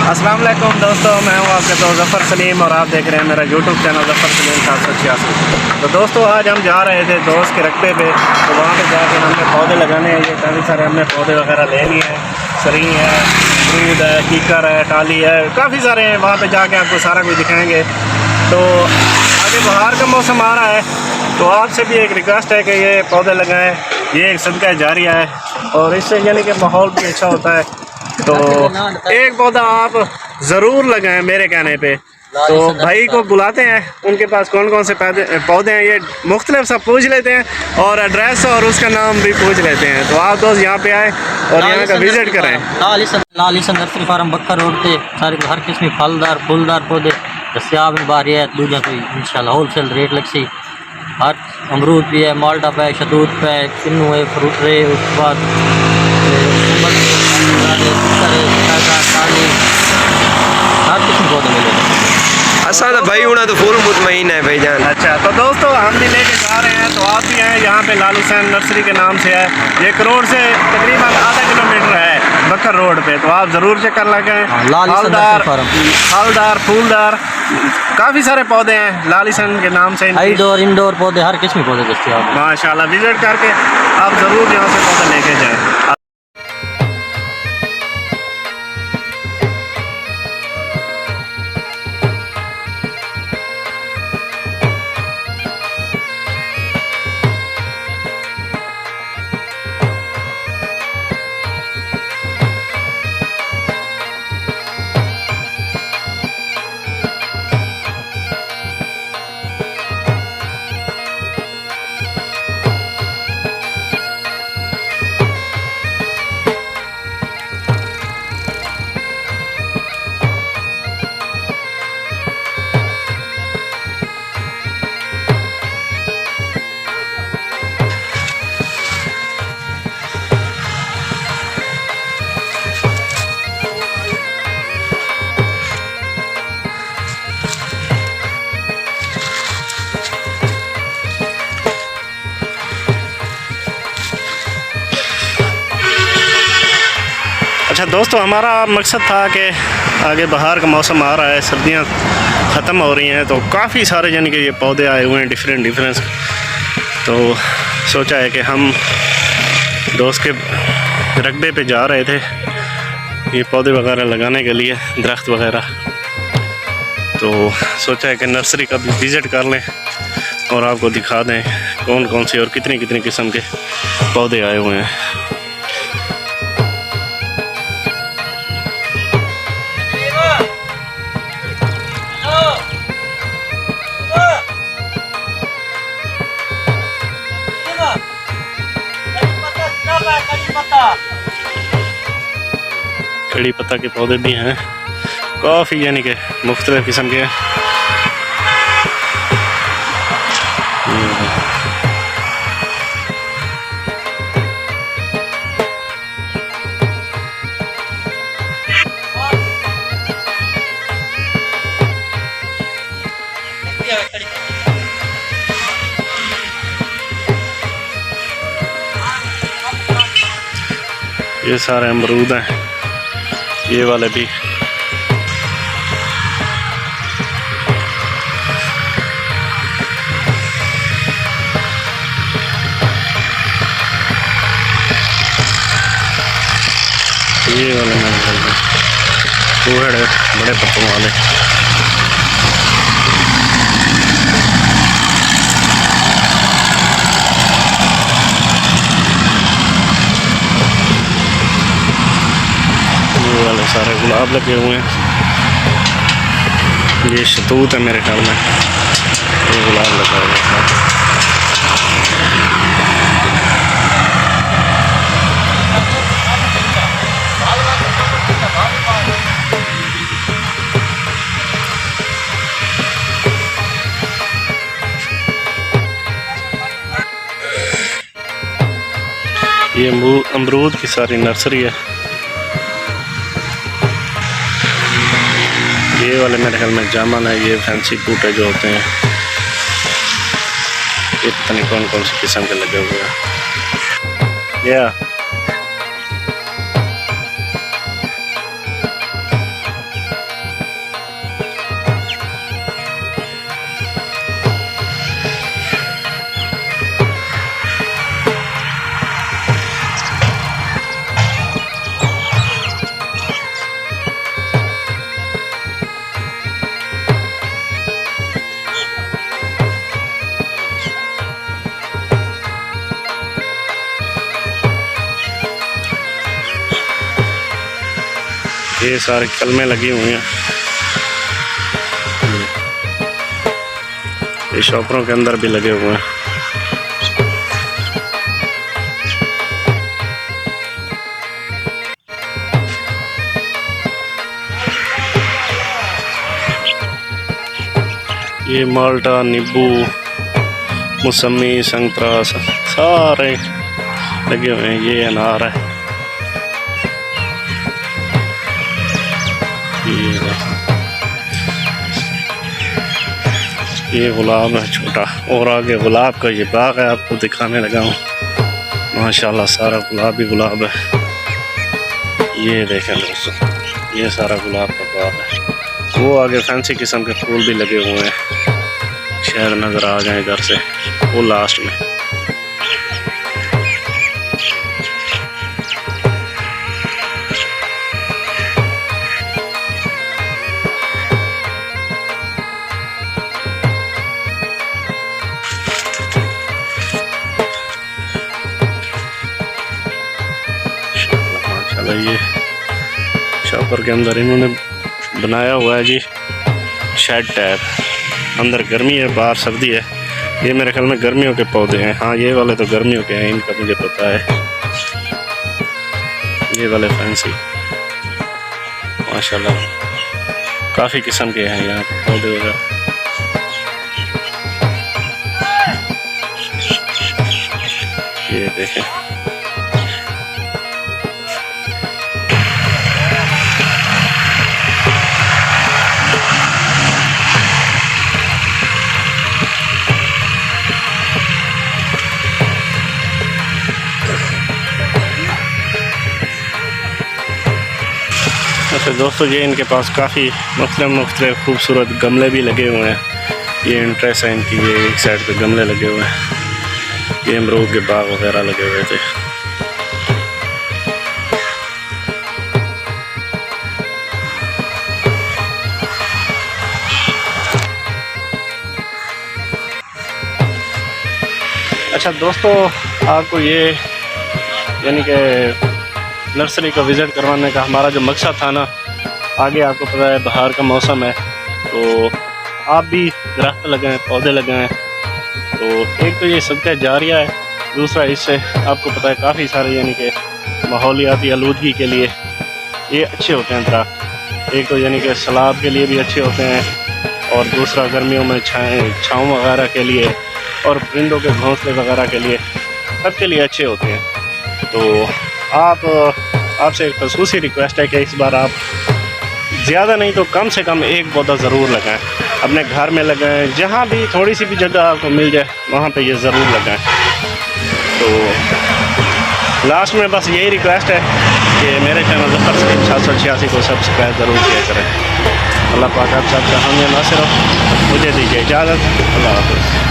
अस्सलाम वालेकुम दोस्तों, मैं हूं आपके दोस्त ज़फ़र सलीम और आप देख रहे हैं मेरा यूट्यूब चैनल ज़फ़र सलीम 786। तो दोस्तों आज हम जा रहे थे दोस्त के रकबे पे, तो वहाँ पे जाकर हमने पौधे लगाने हैं। ये काफ़ी सारे हमने पौधे वगैरह ले लिए हैं। सरी है, अमरूद है, कीकर है, टाली है, काफ़ी सारे हैं। वहाँ पे जाके आपको सारा कुछ दिखाएँगे। तो आगे बाहर का मौसम आ रहा है, तो आपसे भी एक रिक्वेस्ट है कि ये पौधे लगाएँ। ये एक सदका जारिया है और इससे यानी कि माहौल भी अच्छा होता है। तो एक पौधा आप ज़रूर लगाएं मेरे कहने पे। तो भाई को बुलाते हैं, उनके पास कौन कौन से पौधे हैं ये मुख्तलिफ सब पूछ लेते हैं और एड्रेस और उसका नाम भी पूछ लेते हैं। तो आप दोस्त यहाँ पे आए और यहाँ का विज़िट करें। लालिसन नर्सरी फार्म बक्कर रोड पे सारे हर किस्म फलदार फूलदार पौधे दस्तियाब में बारी है। दूजा कोई इंशाल्लाह होलसेल रेट लग सी। हर अमरूद भी है, माल्टा पे, शदूद पे, किन्नू है, फ्रूट रे, उसके बाद हर किस्म पौधे मिलेंगे। असा तो भाई होना तो फुल मुतमईन है भाईजान। अच्छा तो दोस्तों हम भी लेके जा रहे हैं, तो आप भी हैं यहाँ पे। लाल हुसैन नर्सरी के नाम से है। ये करोड़ से तकरीबन आधा किलोमीटर है बक्कर रोड पे, तो आप ज़रूर चक्कर लगाएं। फलदार फूलदार काफ़ी सारे पौधे हैं लाल हुसैन के नाम से। आउटडोर इंडोर पौधे हर किस्म के पौधे दस्तियाब माशाल्लाह, विजिट करके आप ज़रूर यहाँ से पौधे लेके जाएँ। अच्छा दोस्तों, हमारा मकसद था कि आगे बाहर का मौसम आ रहा है, सर्दियां ख़त्म हो रही हैं, तो काफ़ी सारे यानी कि ये पौधे आए हुए हैं डिफरेंट। तो सोचा है कि हम दोस्त के रकबे पे जा रहे थे ये पौधे वगैरह लगाने के लिए, दरख्त वगैरह। तो सोचा है कि नर्सरी का भी विज़िट कर लें और आपको दिखा दें कौन कौन से और कितनी कितनी किस्म के पौधे आए हुए हैं। कड़ी पत्ता के पौधे भी हैं काफ़ी, यानी कि मुख्तलिफ किस्म के। ये सारे अमरूद हैं, ये वाले भी। ये वाले है बड़े पत्तों वाले। सारे गुलाब लगे हुए हैं। ये शतूत है मेरे ख्याल में, ये गुलाब लगा हुआ है। ये अमरूद की सारी नर्सरी है। ये वाले मेरे ख्याल में जामन है, ये फैंसी बूटे जो होते हैं, ये पता नहीं कौन कौन सी किस्म के लगे हुए हैं। या ये सारी कलमें लगी हुई हैं। ये शॉपरों के अंदर भी लगे हुए हैं। ये माल्टा, नींबू, मौसमी, संतरा सारे लगे हुए हैं। ये अनार है। ये गुलाब है छोटा, और आगे गुलाब का ये बाग है, आपको दिखाने लगा हूँ। माशाल्लाह सारा गुलाब ही गुलाब है। ये देखें दोस्तों, ये सारा गुलाब का बाग है। वो आगे फैंसी किस्म के फूल भी लगे हुए हैं, शायद नज़र आ जाए इधर से, वो लास्ट में। ये शॉपर के अंदर इन्होंने बनाया हुआ है जी शेड टाइप। अंदर गर्मी है, बाहर सर्दी है। ये मेरे ख्याल में गर्मियों के पौधे हैं। हाँ, ये वाले तो गर्मियों के हैं, इनका मुझे पता है। ये वाले फैंसी माशाल्लाह काफ़ी किस्म के हैं यहाँ पे पौधे वगैरह। ये देखें, अच्छा दोस्तों, ये इनके पास काफ़ी मुख्तलिफ खूबसूरत गमले भी लगे हुए हैं। ये इंटरेस्ट है इनकी। ये एक साइड पे गमले लगे हुए हैं। ये अमरूद के बाग वगैरह लगे हुए थे। अच्छा दोस्तों, आपको ये यानी कि नर्सरी का विज़िट करवाने का हमारा जो मकसद था ना, आगे आपको पता है बाहर का मौसम है, तो आप भी दरख्त लगाएं, पौधे लगाएं। तो एक तो ये सदका जारिया है, दूसरा इससे आपको पता है काफ़ी सारे यानी कि माहौलियाती आलूदगी के लिए ये अच्छे होते हैं दरख्त। एक तो यानी कि सैलाब के लिए भी अच्छे होते हैं, और दूसरा गर्मियों में छाँव वगैरह के लिए, और परिंदों के घोंसले वगैरह के लिए, सब के लिए अच्छे होते हैं। तो आपसे एक ख़ुसूसी रिक्वेस्ट है कि इस बार आप ज़्यादा नहीं तो कम से कम एक पौधा ज़रूर लगाएं, अपने घर में लगाएं, जहाँ भी थोड़ी सी भी जगह आपको मिल जाए वहाँ पे ये ज़रूर लगाएं। तो लास्ट में बस यही रिक्वेस्ट है कि मेरे चैनल ज़फ़र सलीम 786 को सब्सक्राइब ज़रूर किया करें। अल्लाह पाक आप सबका हम नासिर हो। मुझे दीजिए इजाज़त। अल्लाह हाफ़िज़।